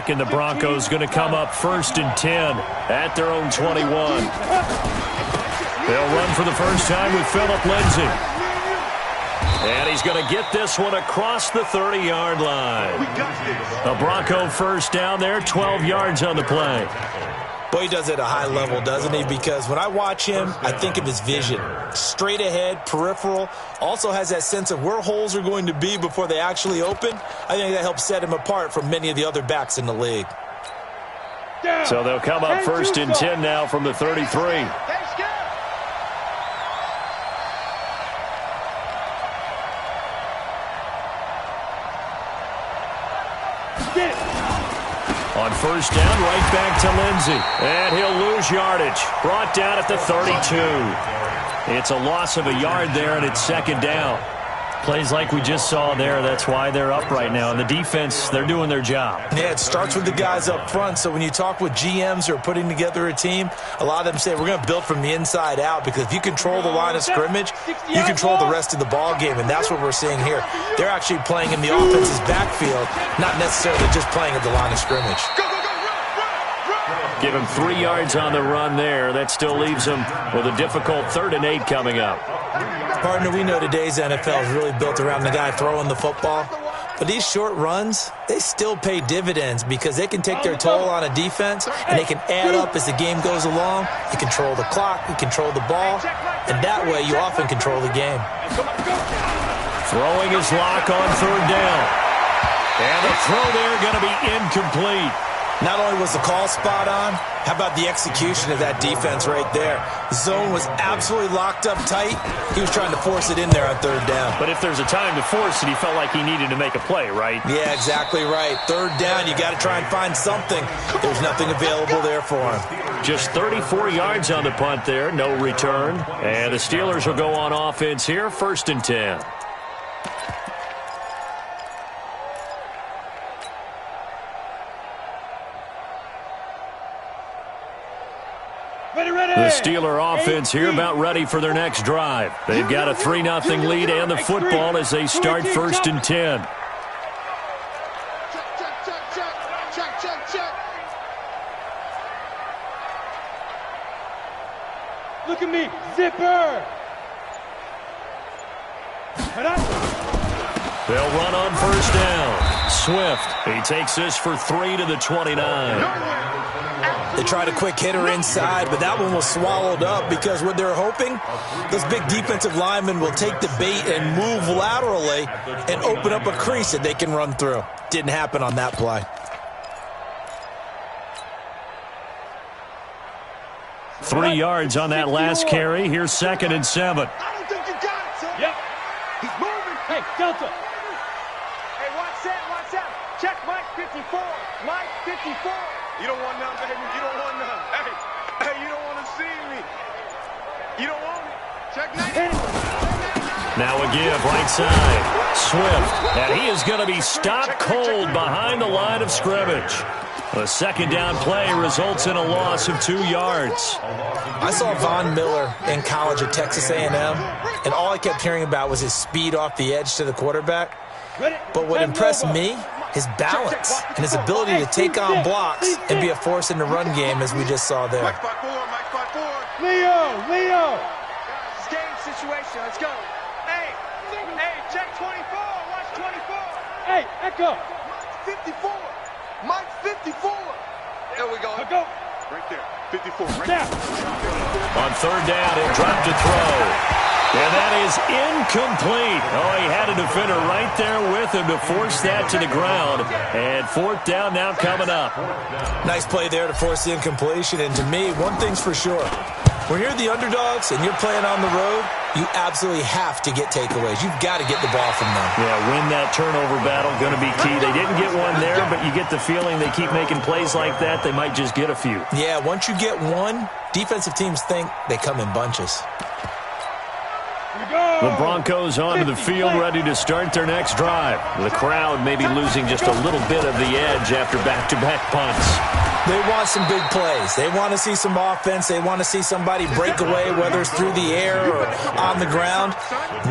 clock, and the Broncos going to come up 1st and 10 at their own 21. They'll run for the first time with Phillip Lindsay. And he's going to get this one across the 30-yard line. A Bronco first down there, 12 yards on the play. Boy, he does it at a high level, doesn't he? Because when I watch him, I think of his vision. Straight ahead, peripheral. Also has that sense of where holes are going to be before they actually open. I think that helps set him apart from many of the other backs in the league. So they'll come up 1st and 10 now from the 33. On first down, right back to Lindsay. And he'll lose yardage. Brought down at the 32. It's a loss of a yard there, and it's 2nd down. Plays like we just saw there. That's why they're up right now. And the defense, they're doing their job. Yeah, it starts with the guys up front. So when you talk with GMs who are putting together a team, a lot of them say we're going to build from the inside out, because if you control the line of scrimmage, you control the rest of the ball game, and that's what we're seeing here. They're actually playing in the offense's backfield, not necessarily just playing at the line of scrimmage. Give him 3 yards on the run there. That still leaves him with a difficult 3rd and 8 coming up. Partner, we know today's NFL is really built around the guy throwing the football. But these short runs, they still pay dividends, because they can take their toll on a defense, and they can add up as the game goes along. You control the clock, you control the ball, and that way you often control the game. Throwing his lock on 3rd down. And the throw there going to be incomplete. Not only was the call spot on, how about the execution of that defense right there? The zone was absolutely locked up tight. He was trying to force it in there on 3rd down. But if there's a time to force it, he felt like he needed to make a play, right? Yeah, exactly right. 3rd down, you got to try and find something. There's nothing available there for him. Just 34 yards on the punt there, no return. And the Steelers will go on offense here, 1st and 10. The Steeler offense here about ready for their next drive. They've got a 3-0 lead and the football as they start 1st and 10. Look at me, zipper. They'll run on 1st down. Swift, he takes this for 3 to the 29. They tried a quick hitter inside, but that one was swallowed up, because what they're hoping, those big defensive linemen will take the bait and move laterally and open up a crease that they can run through. Didn't happen on that play. 3 yards on that last carry. Here's 2nd and 7. I don't think you got it, son. Yep. He's moving. Hey, Delta. Hey, watch out. Check Mike 54. Mike 54. You don't want none, baby. You don't want none. Hey, you don't want to see me. You don't want it. Check 9. Now a give, right side. Swift, and he is going to be stopped cold behind the line of scrimmage. A 2nd down play results in a loss of 2 yards. I saw Von Miller in college at Texas A&M, and all I kept hearing about was his speed off the edge to the quarterback. But what impressed me, his balance and his ability to take on blocks and be a force in the run game, as we just saw there. Leo. It's game situation. Let's go. Hey, check 24. Watch 24. Hey, Echo. 54. Mike 54. There we go. Go. Right there. 54. Right there. On 3rd down, he'll drop to throw. And that is incomplete. Oh, he had a defender right there with him to force that to the ground. And 4th down now coming up. Nice play there to force the incompletion. And to me, one thing's for sure. When you're the underdogs and you're playing on the road, you absolutely have to get takeaways. You've got to get the ball from them. Yeah, win that turnover battle, going to be key. They didn't get one there, but you get the feeling they keep making plays like that, they might just get a few. Yeah, once you get one, defensive teams think they come in bunches. Here we go. The Broncos onto the field, ready to start their next drive. The crowd may be losing just a little bit of the edge after back-to-back punts. They want some big plays. They want to see some offense. They want to see somebody break away, whether it's through the air or on the ground.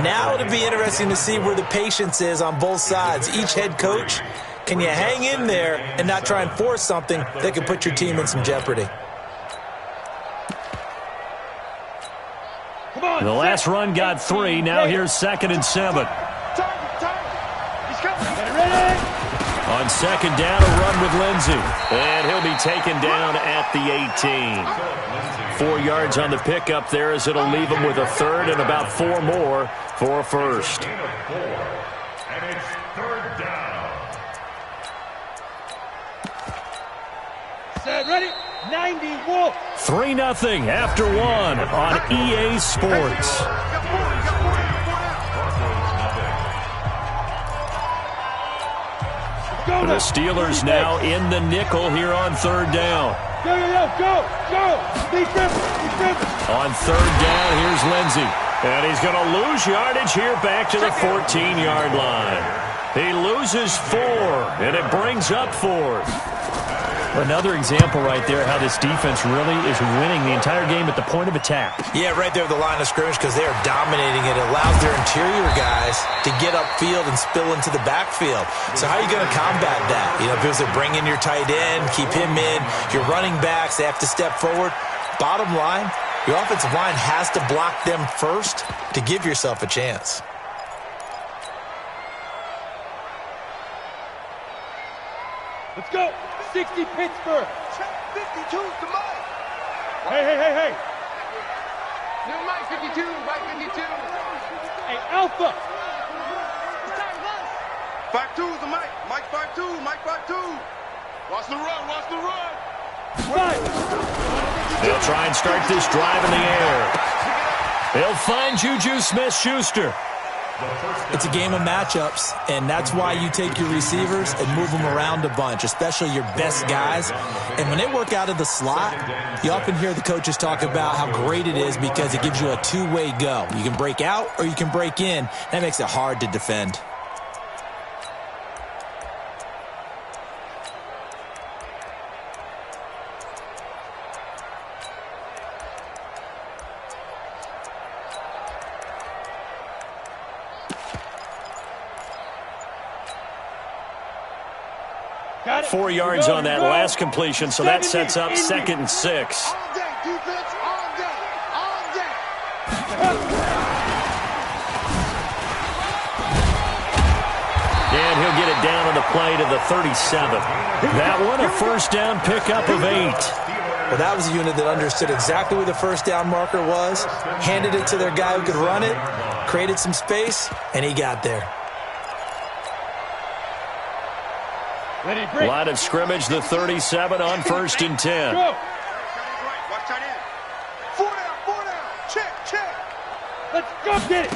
Now it'll be interesting to see where the patience is on both sides. Each head coach, can you hang in there and not try and force something that could put your team in some jeopardy? The last run got 3. Now here's 2nd and 7. On 2nd down, a run with Lindsey. And he'll be taken down at the 18. 4 yards on the pickup there as it'll leave him with a 3rd and about 4 more for a 1st. And it's 3rd down. Set, ready? 90, Wolf. 3-0 after 1 on EA Sports. The Steelers now in the nickel here on 3rd down. Go. On 3rd down, here's Lindsey. And he's going to lose yardage here back to the 14-yard line. He loses 4, and it brings up 4th. Another example right there how this defense really is winning the entire game at the point of attack. Yeah, right there at the line of scrimmage because they are dominating it. It allows their interior guys to get upfield and spill into the backfield. So how are you going to combat that? You know, because they bring in your tight end, keep him in. Your running backs, they have to step forward. Bottom line, your offensive line has to block them first to give yourself a chance. Let's go. 60 Pittsburgh. 52 to Mike. Hey. No, Mike 52. Mike 52. Hey, Alpha. Back 2 to Mike. Mike 5-2. Mike 5-2. Watch the run. Right. They'll try and start this drive in the air. They'll find Juju Smith-Schuster. It's a game of matchups, and that's why you take your receivers and move them around a bunch, especially your best guys. And when they work out of the slot, you often hear the coaches talk about how great it is because it gives you a two-way go. You can break out or you can break in. That makes it hard to defend. Got 4 yards on that last completion, so that sets up 2nd and 6. All day, defense. All day. And he'll get it down on the play to the 37. That one, a 1st down pickup of 8. Well, that was a unit that understood exactly where the 1st down marker was, handed it to their guy who could run it, created some space, and he got there. Line of scrimmage, the 37 on 1st and 10. Go. Watch tight end. 4 down. Check. Let's go get it.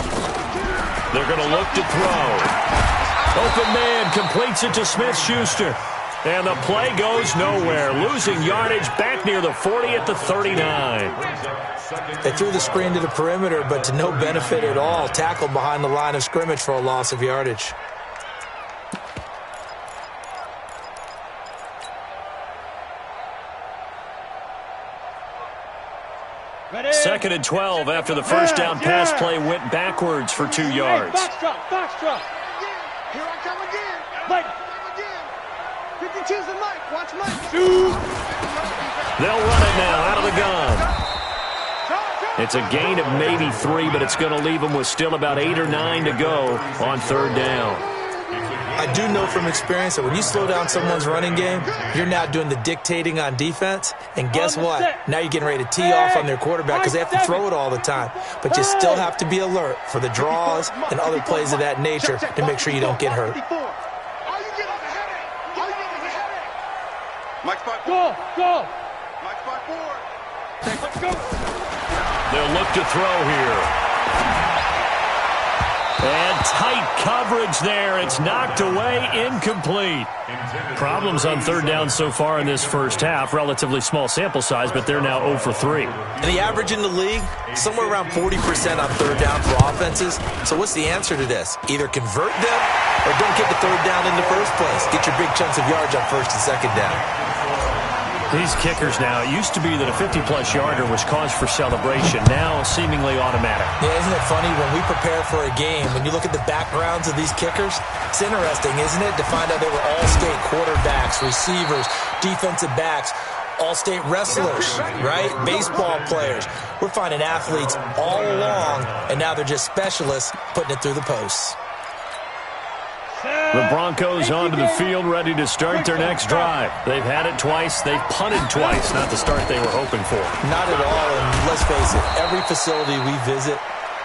They're going to look to throw. Open man completes it to Smith-Schuster. And the play goes nowhere. Losing yardage back near the 40 at the 39. They threw the screen to the perimeter, but to no benefit at all. Tackled behind the line of scrimmage for a loss of yardage. Ready? 2nd and 12 after the 1st down pass play went backwards for 2 yards. Box drop. Here I come again. Mike. 52's the Mike. Watch Mike. Shoot. They'll run it now out of the gun. It's a gain of maybe 3, but it's going to leave them with still about 8 or 9 to go on 3rd down. I do know from experience that when you slow down someone's running game, you're now doing the dictating on defense. And guess what? Now you're getting ready to tee off on their quarterback because they have to throw it all the time. But you still have to be alert for the draws and other plays of that nature to make sure you don't get hurt. All you get is a headache. Mike's 5-4. Go. Mike's 5-4. Let's go. They'll look to throw here. And tight coverage there. It's knocked away, incomplete. Problems on third down so far in this first half. Relatively small sample size, but they're now 0 for 3. And the average in the league, somewhere around 40% on third down for offenses. So what's the answer to this? Either convert them or don't get the third down in the first place. Get your big chunks of yards on first and second down. These kickers now, it used to be that a 50-plus yarder was cause for celebration. Now seemingly automatic. Yeah, isn't it funny when we prepare for a game, when you look at the backgrounds of these kickers, it's interesting, isn't it, to find out they were all-state quarterbacks, receivers, defensive backs, all-state wrestlers, right? Baseball players. We're finding athletes all along, and now they're just specialists putting it through the posts. The Broncos onto the field, ready to start their next drive. They've had it twice. They've punted twice. Not the start they were hoping for. Not at all, and let's face it, every facility we visit,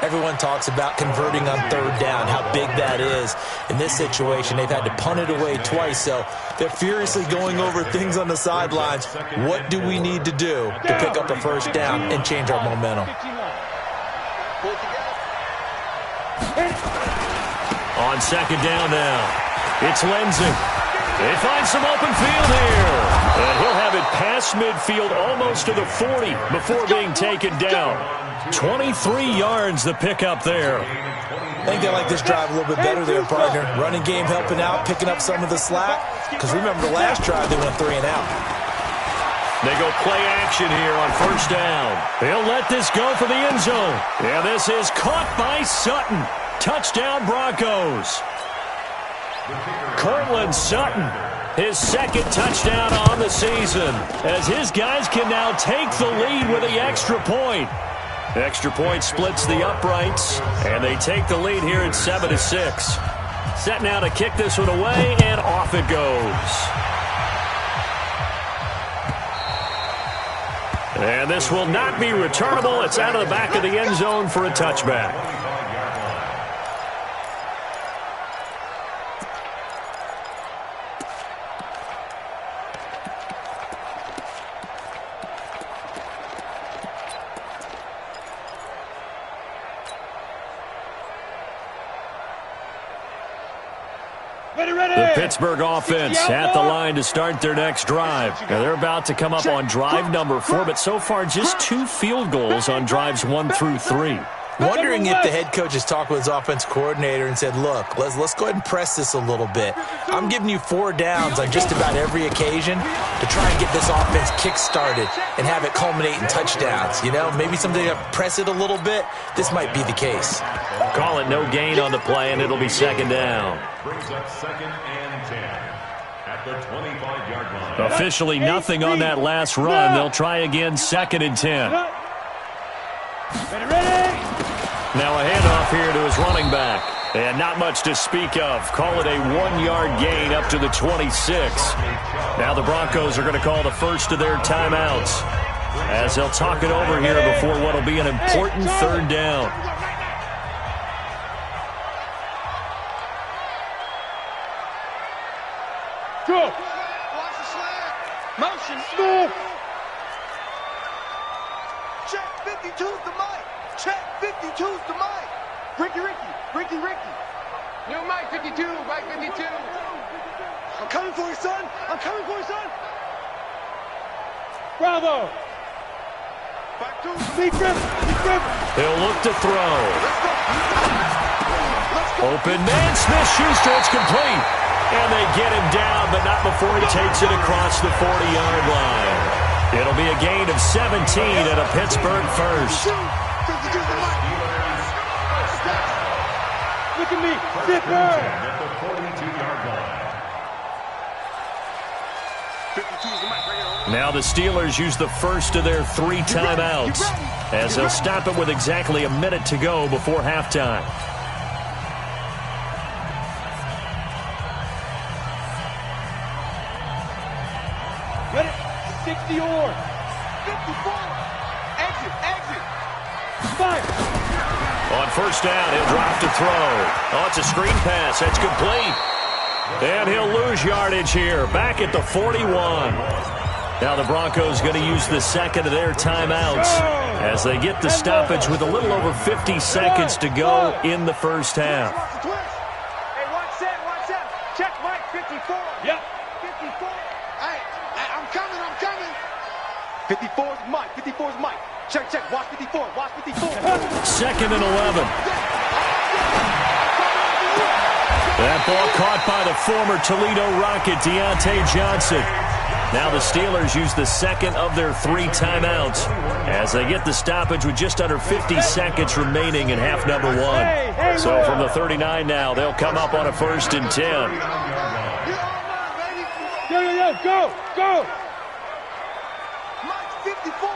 everyone talks about converting on third down, how big that is. In this situation, they've had to punt it away twice, so they're furiously going over things on the sidelines. What do we need to do to pick up a first down and change our momentum? On second down now, it's Lindsey. They find some open field here. And he'll have it past midfield almost to the 40 before being taken down. 23 yards the pickup there. I think they like this drive a little bit better there, partner. Running game helping out, picking up some of the slack. Because remember the last drive, they went 3 and out. They go play action here on first down. He'll let this go for the end zone. Yeah, this is caught by Sutton. Touchdown, Broncos. Cortland Sutton, his second touchdown on the season, as his guys can now take the lead with the extra point. Extra point splits the uprights, and they take the lead here at 7-6. Set now to kick this one away, and off it goes. And this will not be returnable. It's out of the back of the end zone for a touchback. The Pittsburgh offense at the line to start their next drive. Now they're about to come up on drive number 4, but so far just 2 field goals on drives 1 through 3. Wondering if the head coach has talked with his offense coordinator and said, look, let's go ahead and press this a little bit. I'm giving you 4 downs on just about every occasion to try and get this offense kick-started and have it culminate in touchdowns. You know, maybe someday to press it a little bit. This might be the case. Call it no gain on the play, and it'll be second down. Brings up 2nd and 10 at the 25-yard line. Officially nothing on that last run. They'll try again, 2nd and 10. Ready? Now a handoff here to his running back. And not much to speak of. Call it a 1-yard gain up to the 26. Now the Broncos are going to call the first of their timeouts, as they'll talk it over here before what will be an important third down. Go. Watch the slant. Motion. Move. Check 52's the mic. Check 52's the mic. Ricky. New Mike 52. Mike 52. I'm coming for you, son. Bravo. Back to Deep grip. He'll look to throw. Let's go. Open man, Smith-Schuster, it's complete. And they get him down, but not before he takes it across the 40-yard line. It'll be a gain of 17 and a Pittsburgh first. 52's the mic. Look at me. Zipper. At the 42-yard line. 52's the mic right here. Now the Steelers use the first of their 3 timeouts, as they'll stop it with exactly a minute to go before halftime. Ready? 60 or. 54. Exit. Fire. On first down, he'll drop to throw. Oh, it's a screen pass. That's complete. And he'll lose yardage here. Back at the 41. Now the Broncos going to use the second of their timeouts as they get the stoppage with a little over 50 seconds to go in the first half. Hey, watch that. Check Mike 54. Yep. 54. Hey, I'm coming. 54's Mike. 54's Mike. Check. Watch 54. Watch 54. Second and 11. That ball caught by the former Toledo Rocket, Deontay Johnson. Now the Steelers use the second of their 3 timeouts as they get the stoppage with just under 50 seconds remaining in half number 1. So from the 39 now, they'll come up on a 1st and 10. Go. Mike 54.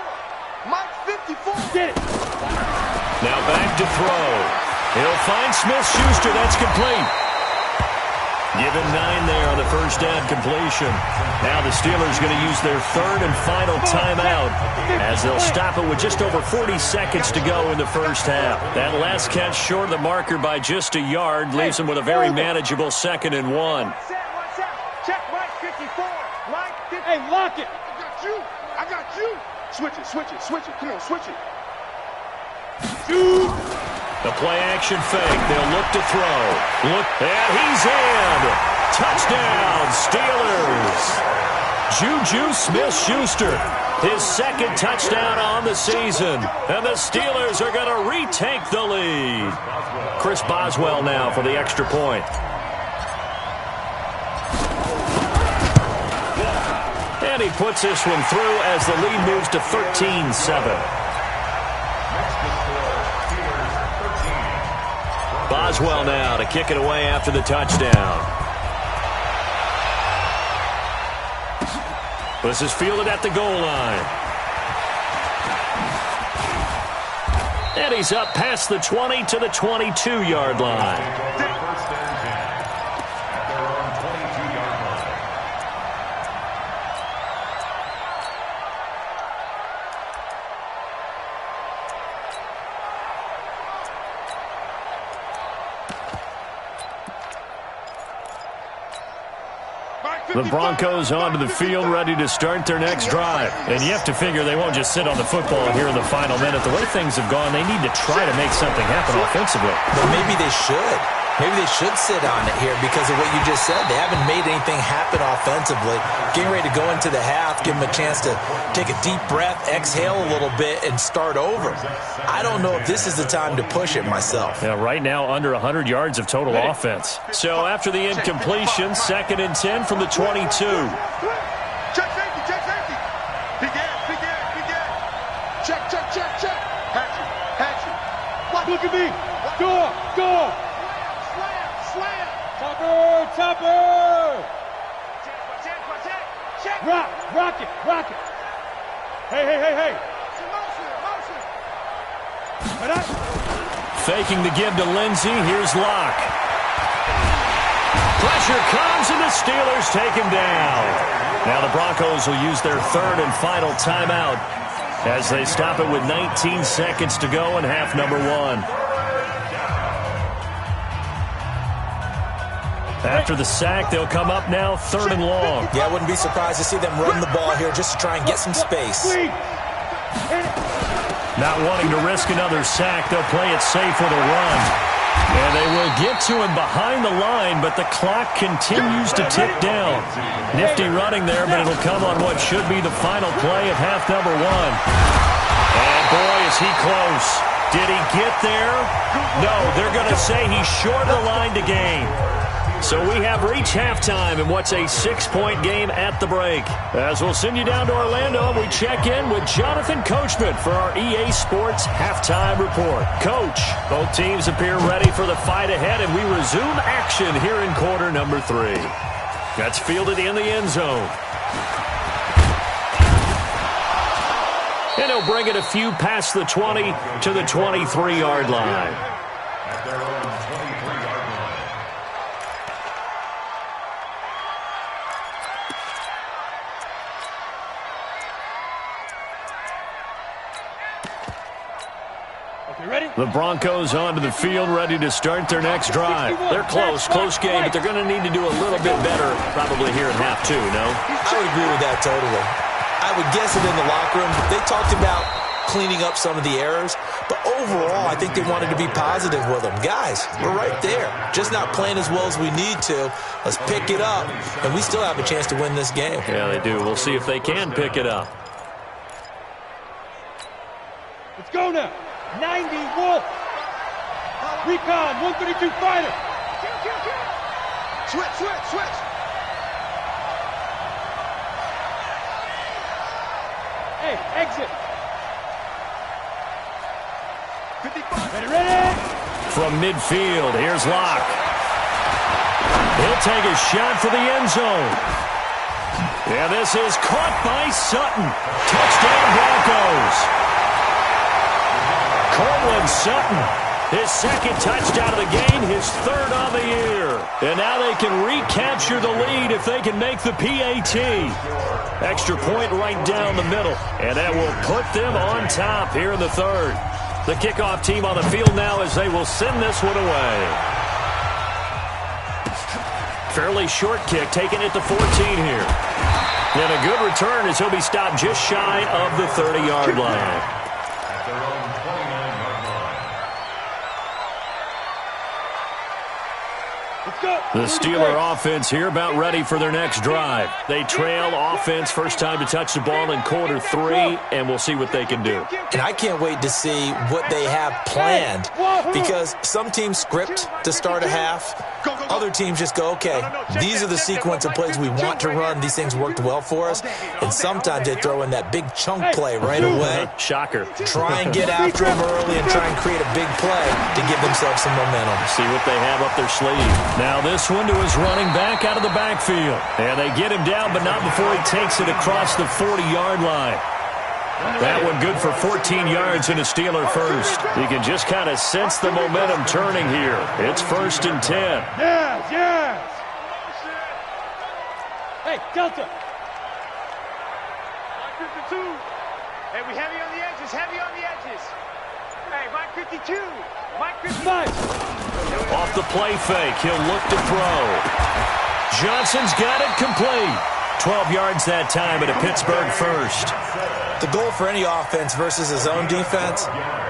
Mike 54. Get it. Now back to throw. He'll find Smith-Schuster. That's complete. Given 9 there on the first down completion. Now the Steelers going to use their 3rd and final timeout as they'll stop it with just over 40 seconds to go in the first half. That last catch short of the marker by just a yard leaves them with a very manageable 2nd and 1. Watch out. Check Mike 54. Mike 54. Hey, lock it. I got you. Switch it. Come on, switch it. Shoot. The play-action fake. They'll look to throw. And he's in. Touchdown, Steelers. Juju Smith-Schuster, his 2nd touchdown on the season. And the Steelers are going to retake the lead. Chris Boswell now for the extra point. And he puts this one through as the lead moves to 13-7. Boswell now to kick it away after the touchdown. This is fielded at the goal line. And he's up past the 20 to the 22-yard line. The Broncos onto the field, ready to start their next drive. And you have to figure they won't just sit on the football here in the final minute. The way things have gone, they need to try to make something happen offensively. But maybe they should. Maybe they should sit on it here because of what you just said. They haven't made anything happen offensively. Getting ready to go into the half, give them a chance to take a deep breath, exhale a little bit, and start over. I don't know if this is the time to push it myself. Yeah, right now under 100 yards of total offense. So after the incompletion, 2nd and 10 from the 22. Check safety. Big ass. Check. Hatchet. Look at me. Go. Slam. Topper. Check. Rock it. Hey. Motion. Faking the give to Lindsey. Here's Locke. Pressure comes, and the Steelers take him down. Now the Broncos will use their 3rd and final timeout as they stop it with 19 seconds to go in half number 1. After the sack, they'll come up now 3rd and long. Yeah, I wouldn't be surprised to see them run the ball here just to try and get some space. Not wanting to risk another sack, they'll play it safe with a run. And they will get to him behind the line, but the clock continues to tick down. Nifty running there, but it'll come on what should be the final play of half number 1. And boy, is he close. Did he get there? No, they're going to say he's short of the line to gain. So we have reached halftime in what's a 6-point game at the break. As we'll send you down to Orlando, we check in with Jonathan Coachman for our EA Sports Halftime Report. Coach, both teams appear ready for the fight ahead, and we resume action here in quarter number 3. That's fielded in the end zone. And he'll bring it a few past the 20 to the 23-yard line. At their own 23-yard line. The Broncos onto the field, ready to start their next drive. They're close game, but they're going to need to do a little bit better probably here in half 2, no? I would agree with that totally. I would guess it in the locker room. They talked about cleaning up some of the errors, but overall, I think they wanted to be positive with them. Guys, we're right there. Just not playing as well as we need to. Let's pick it up, and we still have a chance to win this game. Yeah, they do. We'll see if they can pick it up. Let's go now. 90 Wolf. Recon, 132 fighter. Switch, switch, switch. Hey, exit. 55. Ready, ready. From midfield, here's Locke. He'll take a shot for the end zone. Yeah, this is caught by Sutton. Touchdown Broncos. Cortland Sutton, his second touchdown of the game, his third on the year. And now they can recapture the lead if they can make the PAT. Extra point right down the middle, and that will put them on top here in the third. The kickoff team on the field now as they will send this one away. Fairly short kick, taking it to 14 here. And a good return as he'll be stopped just shy of the 30-yard line. The Steeler offense here about ready for their next drive. They trail offense first time to touch the ball in quarter 3, and we'll see what they can do. And I can't wait to see what they have planned, because some teams script to start a half. Other teams just go, okay, these are the sequence of plays we want to run. These things worked well for us. And sometimes they throw in that big chunk play right away. Shocker. Try and get after them early and try and create a big play to give themselves some momentum. See what they have up their sleeve. Now this one to his running back out of the backfield. And they get him down, but not before he takes it across the 40-yard line. That one good for 14 yards in a Steeler first. You can just kind of sense the momentum turning here. It's 1st and 10. Yes, yes. Hey, Delta. Mike 52. Hey, we heavy on the edges, heavy on the edges. Hey, Mike 52. Mike 55. Off the play fake, he'll look to throw. Johnson's got it complete. 12 yards that time at a Pittsburgh first. The goal for any offense versus his own defense,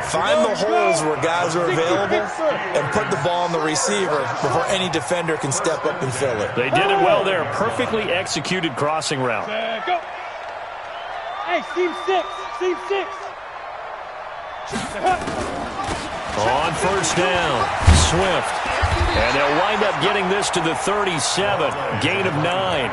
find the holes where guys are available and put the ball on the receiver before any defender can step up and fill it. They did it well there. Perfectly executed crossing route. Go. Hey, seam 6. Seam 6. On first down, Swift. And they'll wind up getting this to the 37. Gain of 9.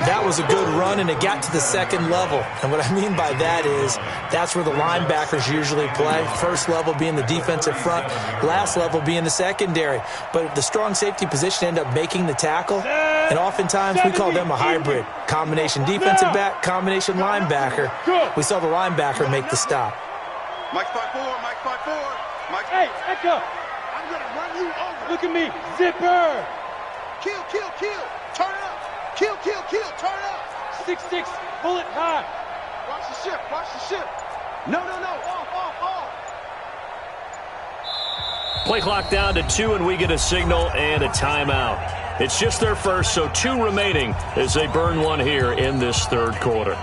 That was a good run, and it got to the second level. And what I mean by that is that's where the linebackers usually play. First level being the defensive front, last level being the secondary. But the strong safety position ended up making the tackle, and oftentimes we call them a hybrid. Combination defensive back, combination linebacker. We saw the linebacker make the stop. Mike 54, Mike 54. Mike. Hey, Echo. I'm going to run you over. Look at me. Zipper. Kill, kill, kill. Turn it up. Kill, kill, kill. Turn it up. 6-6. Bullet high. Watch the ship. Watch the ship. No, no, no. Off, off, off. Play clock down to 2, and we get a signal and a timeout. It's just their first, so 2 remaining as they burn one here in this third quarter.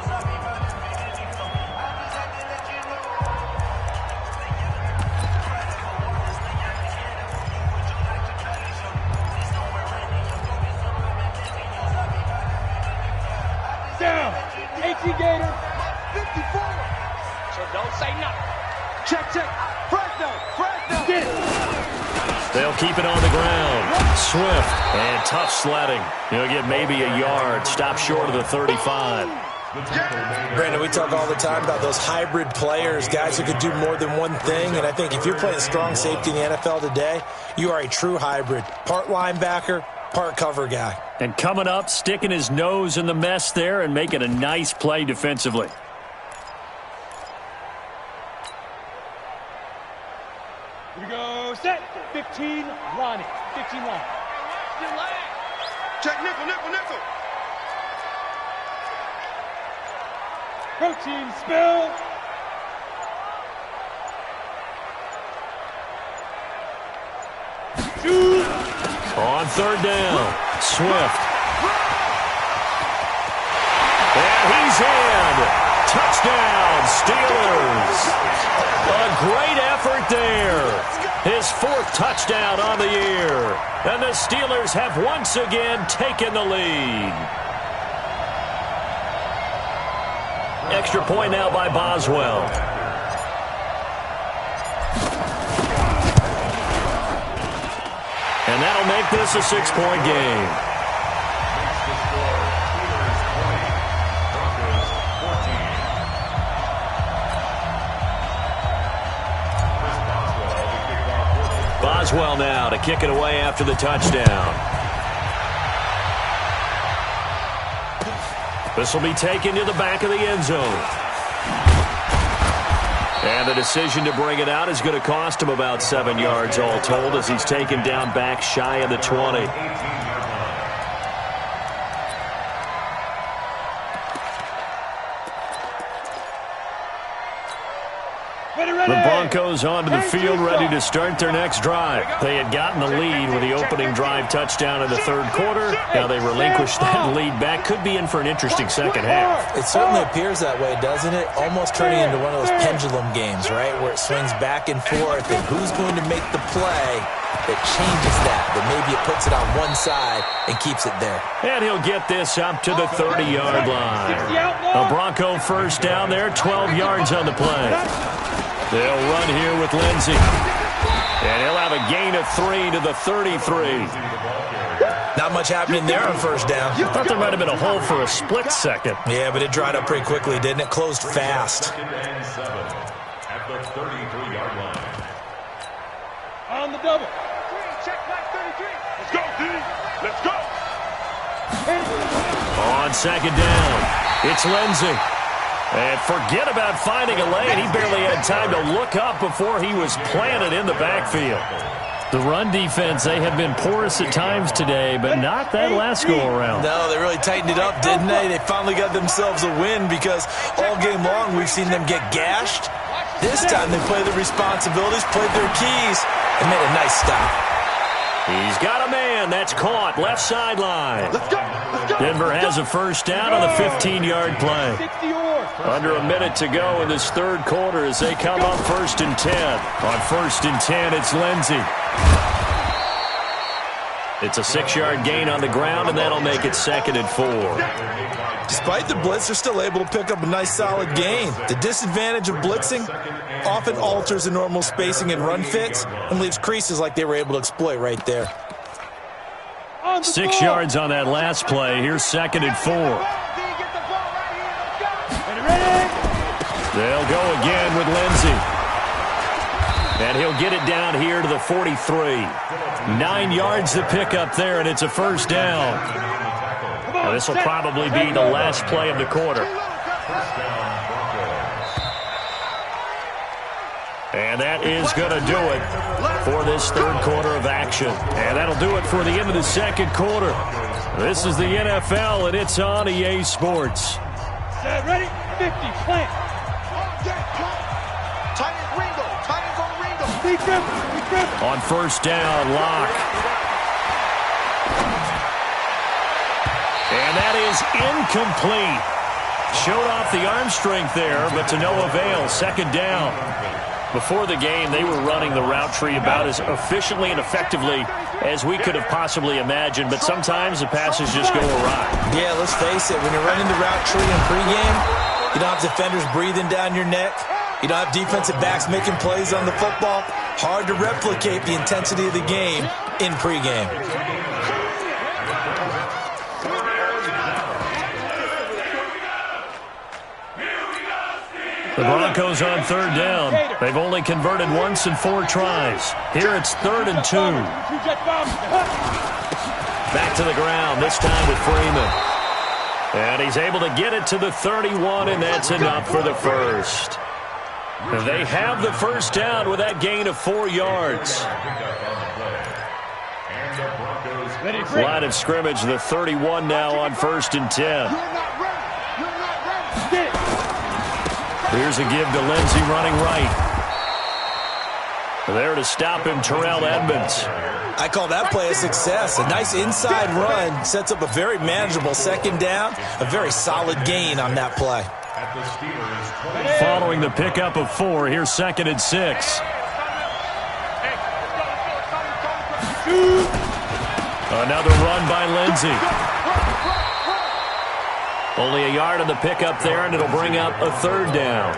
Down. 18 Gator. 54. So don't say nothing. Check, check. Fresno. Fresno. Get it. They'll keep it on the ground. Swift and tough sledding. He'll get maybe a yard. Stop short of the 35. Brandon, we talk all the time about those hybrid players, guys who could do more than one thing. And I think if you're playing strong safety in the NFL today, you are a true hybrid. Part linebacker, part cover guy. And coming up, sticking his nose in the mess there and making a nice play defensively. Here we go. Set. 15 Lonnie. 15 Lonnie. Check nickel, nickel, nickel. Protein spill. Shoot. On third down, Swift. And And he's in. Touchdown, Steelers. A great effort there. His 4th touchdown on the year. And the Steelers have once again taken the lead. Extra point now by Boswell. And that'll make this a 6-point game. Boswell now to kick it away after the touchdown. This will be taken to the back of the end zone. And the decision to bring it out is going to cost him about 7 yards all told as he's taken down back shy of the 20. The Broncos onto the field ready to start their next drive. They had gotten the lead with the opening drive touchdown in the 3rd quarter. Now they relinquished that lead back. Could be in for an interesting second half. It certainly appears that way, doesn't it? Almost turning into one of those pendulum games, right, where it swings back and forth, and who's going to make the play that changes that maybe it puts it on one side and keeps it there. And he'll get this up to the 30-yard line. A Bronco first down there, 12 yards on the play. They'll run here with Lindsey. And he'll have a gain of 3 to the 33. Not much happening there on first down. I thought there might have been a hole for a split second. Yeah, but it dried up pretty quickly, didn't it? Closed fast. At the 33-yard line. On the double. Check back 33. Let's go, D. Let's go. On second down, it's Lindsey. And forget about finding a lane. He barely had time to look up before he was planted in the backfield. The run defense, they have been porous at times today, but not that last go-around. No, they really tightened it up, didn't they? They finally got themselves a win because all game long we've seen them get gashed. This time they played their responsibilities, played their keys, and made a nice stop. He's got a man. That's caught. Left sideline. Let's go. Let's go. Denver has a first down on the 15-yard play. Under a minute to go in this 3rd quarter as they come up 1st and 10. On 1st and 10, it's Lindsey. It's a 6-yard gain on the ground, and that'll make it 2nd and 4. Despite the blitz, they're still able to pick up a nice, solid gain. The disadvantage of blitzing often alters the normal spacing and run fits and leaves creases like they were able to exploit right there. 6 yards on that last play. Here's 2nd and 4. They'll go again with Lindsey. And he'll get it down here to the 43. 9 yards to pick up there, and it's a first down. Now, this will probably be the last play of the quarter. And that is going to do it for this 3rd quarter of action. And that'll do it for the end of the 2nd quarter. This is the NFL, and it's on EA Sports. Ready? 50, plant. Tight end Ringo. Tight end's on Ringo. On first down, Locke. And that is incomplete. Showed off the arm strength there, but to no avail. 2nd down. Before the game, they were running the route tree about as efficiently and effectively as we could have possibly imagined, but sometimes the passes just go awry. Yeah, let's face it, when you're running the route tree in pregame, you don't have defenders breathing down your neck. You don't have defensive backs making plays on the football. Hard to replicate the intensity of the game in pregame. The Broncos on 3rd down. They've only converted once in 4 tries. Here it's 3rd and 2. Back to the ground, this time with Freeman. And he's able to get it to the 31, and that's enough for the first. They have the first down with that gain of 4 yards. Line of scrimmage, the 31 now on 1st and 10. Here's a give to Lindsey running right. There to stop him, Terrell Edmonds. I call that play a success. A nice inside run sets up a very manageable second down. A very solid gain on that play. Following the pickup of 4, here's 2nd and 6. Another run by Lindsey. Only a yard on the pickup there, and it'll bring up a 3rd down.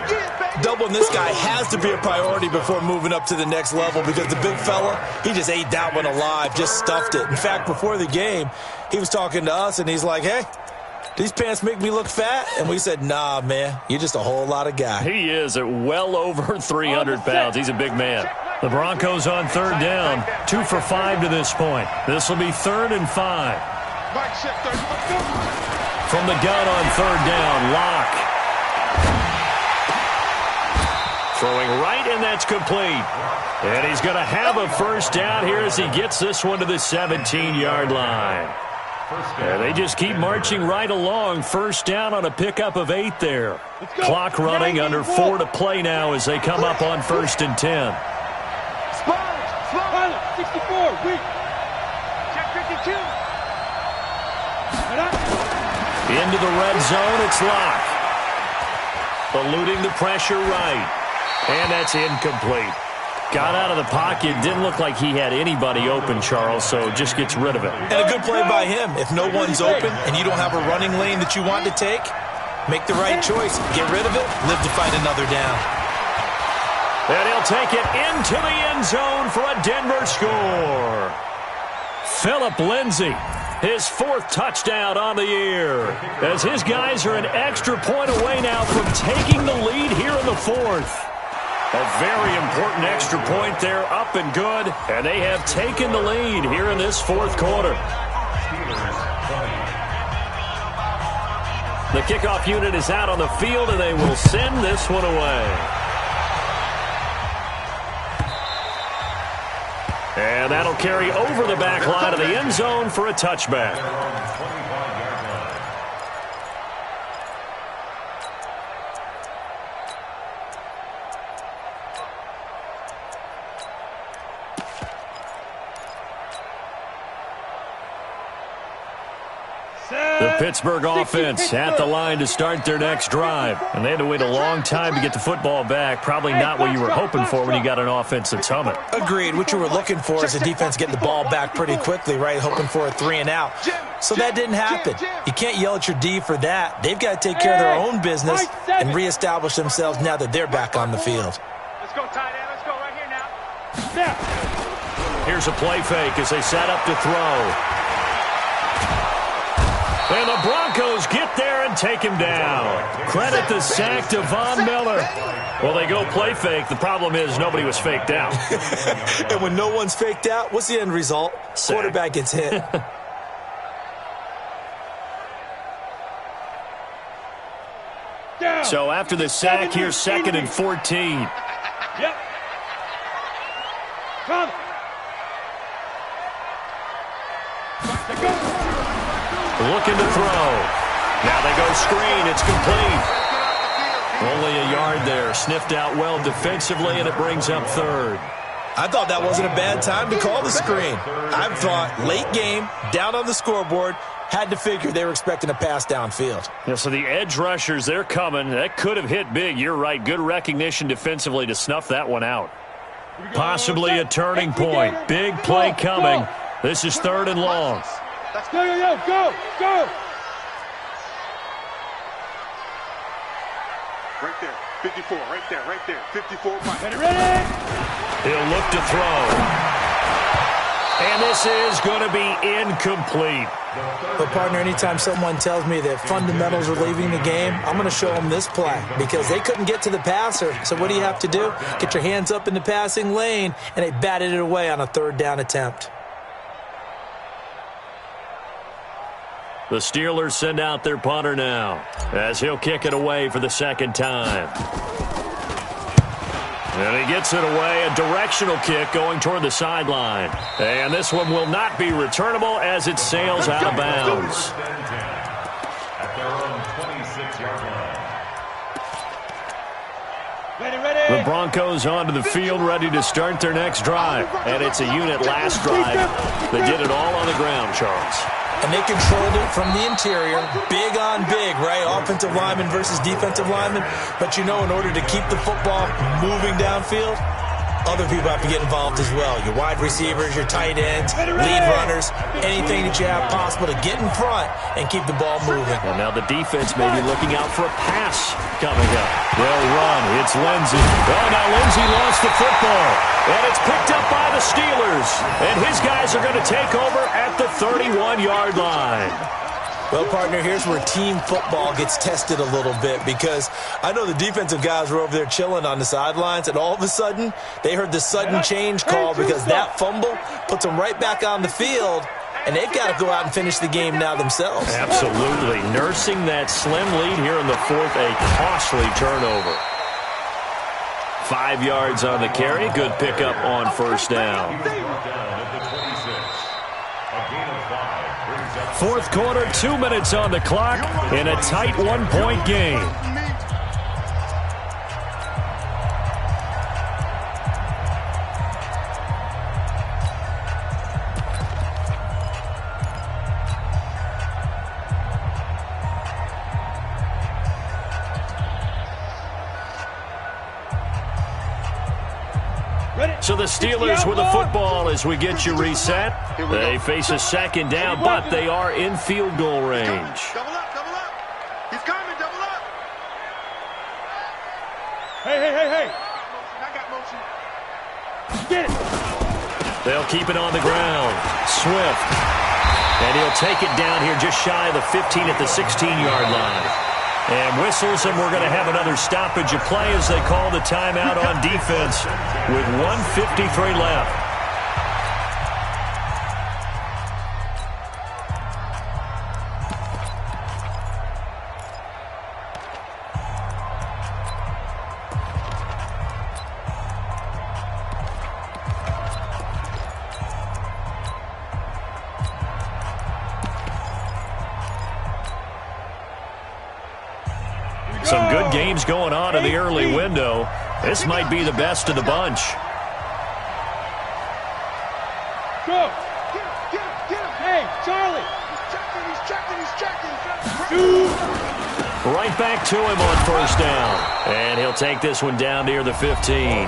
Doubling this guy has to be a priority before moving up to the next level because the big fella, he just ate that one alive, just stuffed it. In fact, before the game, he was talking to us, and he's like, hey, these pants make me look fat? And we said, nah, man, you're just a whole lot of guy. He is at well over 300 pounds. He's a big man. The Broncos on 3rd down, 2 for 5 to this point. This will be 3rd and 5. From the gun on 3rd down, Locke. Throwing right, and that's complete. And he's going to have a 1st down here as he gets this one to the 17-yard line. And they just keep marching right along. 1st down on a pickup of 8 there. Clock running, under 4 to play now as they come up on 1st and 10. 64, weak. Check 52. Into the red zone, it's Locke. Eluding the pressure right. And that's incomplete. Got out of the pocket. Didn't look like he had anybody open, Charles, so just gets rid of it. And a good play by him. If no one's open and you don't have a running lane that you want to take, make the right choice. Get rid of it. Live to fight another down. And he'll take it into the end zone for a Denver score. Phillip Lindsay, his 4th touchdown on the year, as his guys are an extra point away now from taking the lead here in the 4th. A very important extra point there, up and good, and they have taken the lead here in this 4th quarter. The kickoff unit is out on the field, and they will send this one away. And that'll carry over the back line of the end zone for a touchback. The Pittsburgh offense at the line to start their next drive. And they had to wait a long time to get the football back. Probably not what you were hoping for when you got an offense that's humming. Agreed. What you were looking for is a defense getting the ball back pretty quickly, right? Hoping for a 3 and out. So that didn't happen. You can't yell at your D for that. They've got to take care of their own business and reestablish themselves now that they're back on the field. Let's go, tight end. Let's go right here now. Here's a play fake as they set up to throw. And the Broncos get there and take him down. Credit the sack to Von Miller. Well, they go play fake. The problem is nobody was faked out. And when no one's faked out, what's the end result? Sack. Quarterback gets hit. So after the sack, here's 2nd and 14. Yep. Come. Looking to throw. Now they go screen. It's complete. Only a yard there. Sniffed out well defensively, and it brings up 3rd. I thought that wasn't a bad time to call the screen. I thought late game, down on the scoreboard, had to figure they were expecting a pass downfield. Yeah, so the edge rushers, they're coming. That could have hit big. You're right. Good recognition defensively to snuff that one out. Possibly a turning point. Big play coming. This is 3rd and long. Go. Right there. 54, right there. 54, Mike. Ready? He'll look to throw. And this is going to be incomplete. But, partner, anytime someone tells me that fundamentals are leaving the game, I'm going to show them this play because they couldn't get to the passer. So what do you have to do? Get your hands up in the passing lane, and they batted it away on a 3rd down attempt. The Steelers send out their punter now as he'll kick it away for the 2nd time. And he gets it away, a directional kick going toward the sideline. And this one will not be returnable as it sails out of bounds. At their own 26-yard line. The Broncos onto the field, ready to start their next drive. And it's a unit last drive that did it all on the ground, Charles. And they controlled it from the interior, big on big, right? Offensive lineman versus defensive lineman. But, you know, in order to keep the football moving downfield, other people have to get involved as well. Your wide receivers, your tight ends, lead runners, anything that you have possible to get in front and keep the ball moving. And now the defense may be looking out for a pass coming up. They'll run. It's Lindsey. Oh, now Lindsey lost the football. And it's picked up by the Steelers. And his guys are going to take over at the 31-yard line. Well, partner, here's where team football gets tested a little bit, because I know the defensive guys were over there chilling on the sidelines, and all of a sudden they heard the sudden change call because that fumble puts them right back on the field, and they've got to go out and finish the game now themselves. Absolutely. Nursing that slim lead here in the fourth, a costly turnover. 5 yards on the carry. Good pickup on first down. Fourth quarter, 2 minutes on the clock in a tight one-point game. So the Steelers with the football as we get you reset. They face a second down, but they are in field goal range. Double up, double up. He's coming, double up. Hey. I got motion. Get it. They'll keep it on the ground. Swift. And he'll take it down here just shy of the 15 at the 16-yard line. And whistles, and we're going to have another stoppage of play as they call the timeout on defense with 1:53 left. Some good games going on in the early window. This might be the best of the bunch. Go. Get him. Hey, Charlie. He's checking. Right back to him on first down. And he'll take this one down near the 15.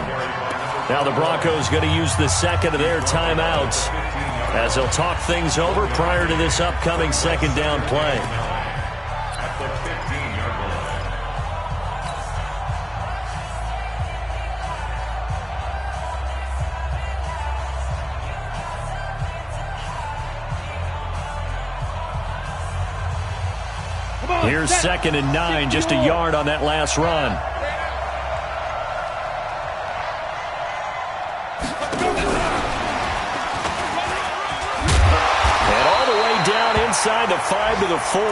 Now the Broncos going to use the second of their timeouts as they'll talk things over prior to this upcoming second down play. Here's 2nd and 9, just a yard on that last run. And all the way down inside the 5 to the 4.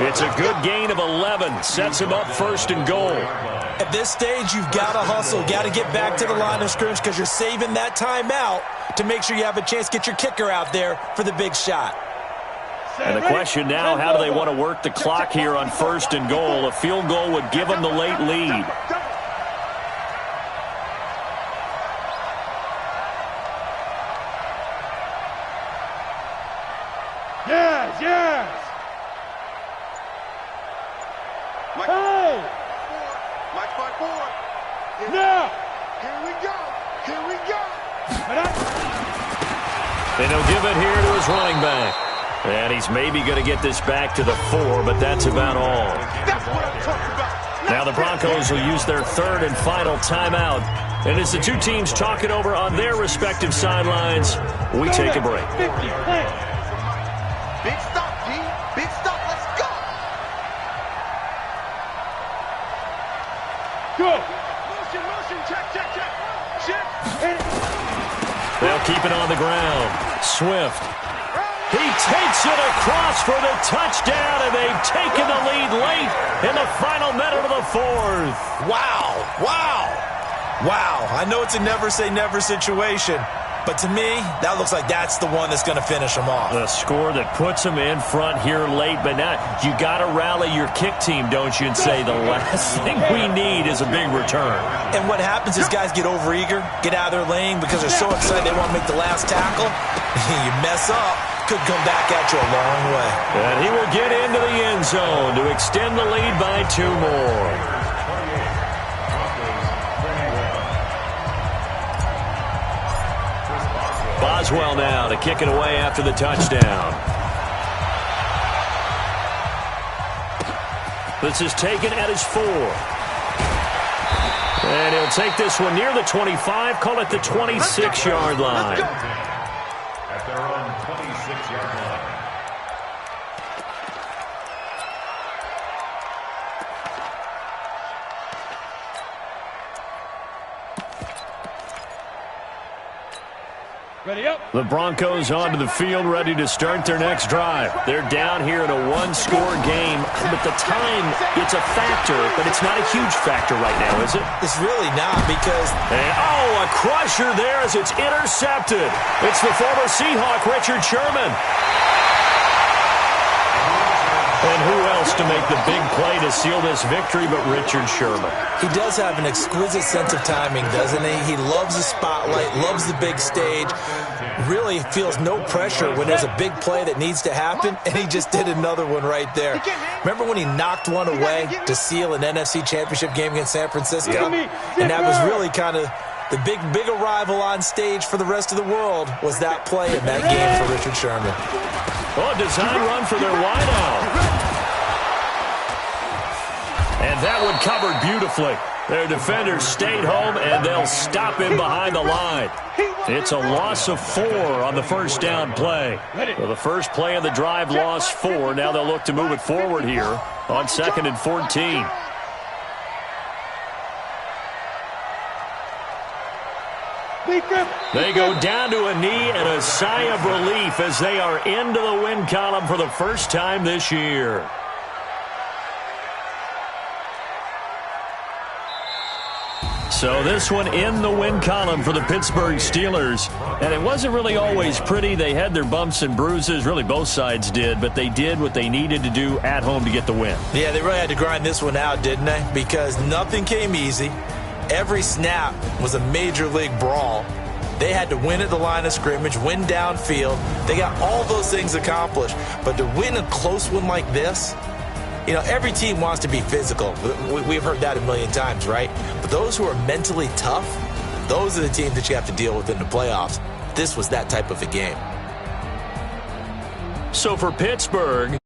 It's a good gain of 11. Sets him up 1st and goal. At this stage, you've got to hustle, got to get back to the line of scrimmage because you're saving that timeout to make sure you have a chance to get your kicker out there for the big shot. And the question now, how do they want to work the clock here on 1st and goal? A field goal would give them the late lead. Yes. Hey. Mike 5-4. Now. Here we go. And he'll give it here to his running back. And he's maybe going to get this back to the 4, but that's about all. That's what I'm talking about. Now the Broncos will use their 3rd and final timeout. And as the two teams talk it over on their respective sidelines, we take a break. 50, play. Big stop, G. Big stop. Let's go. Go. Motion. Check. Shift. They'll keep it on the ground. Swift. He takes it across for the touchdown, and they've taken the lead late in the final minute of the 4th. Wow. I know it's a never say never situation, But to me, that looks like that's the one that's going to finish them off. The score that puts them in front here late, but now you got to rally your kick team, don't you, and say the last thing we need is a big return. And what happens is guys get overeager, get out of their lane because they're so excited they want to make the last tackle. You mess up, could come back at you a long way. And he will get into the end zone to extend the lead by 2 more. Boswell now to kick it away after the touchdown. This is taken at his 4. And he'll take this one near the 25, call it the 26-yard line. At their own 26-yard line. Ready up. The Broncos onto the field, ready to start their next drive. They're down here in a 1-score game, but the time, it's a factor, but it's not a huge factor right now, is it? It's really not because... And, a crusher there as it's intercepted. It's the former Seahawk, Richard Sherman. And who else to make the big play to seal this victory but Richard Sherman? He does have an exquisite sense of timing, doesn't he? He loves the spotlight, loves the big stage, really feels no pressure when there's a big play that needs to happen, and he just did another one right there. Remember when he knocked one away to seal an NFC Championship game against San Francisco? And that was really kind of the big arrival on stage for the rest of the world was that play in that game for Richard Sherman. Oh, design run for their wideout. And that one covered beautifully. Their defenders stayed home, and they'll stop him behind the line. It's a loss of 4 on the first down play. So the first play of the drive lost 4. Now they'll look to move it forward here on 2nd and 14. They go down to a knee and a sigh of relief as they are into the win column for the first time this year. So this one in the win column for the Pittsburgh Steelers. And it wasn't really always pretty. They had their bumps and bruises. Really, both sides did. But they did what they needed to do at home to get the win. Yeah, they really had to grind this one out, didn't they? Because nothing came easy. Every snap was a major league brawl. They had to win at the line of scrimmage, win downfield. They got all those things accomplished. But to win a close one like this, you know, every team wants to be physical. We've heard that a million times, right? But those who are mentally tough, those are the teams that you have to deal with in the playoffs. This was that type of a game. So for Pittsburgh,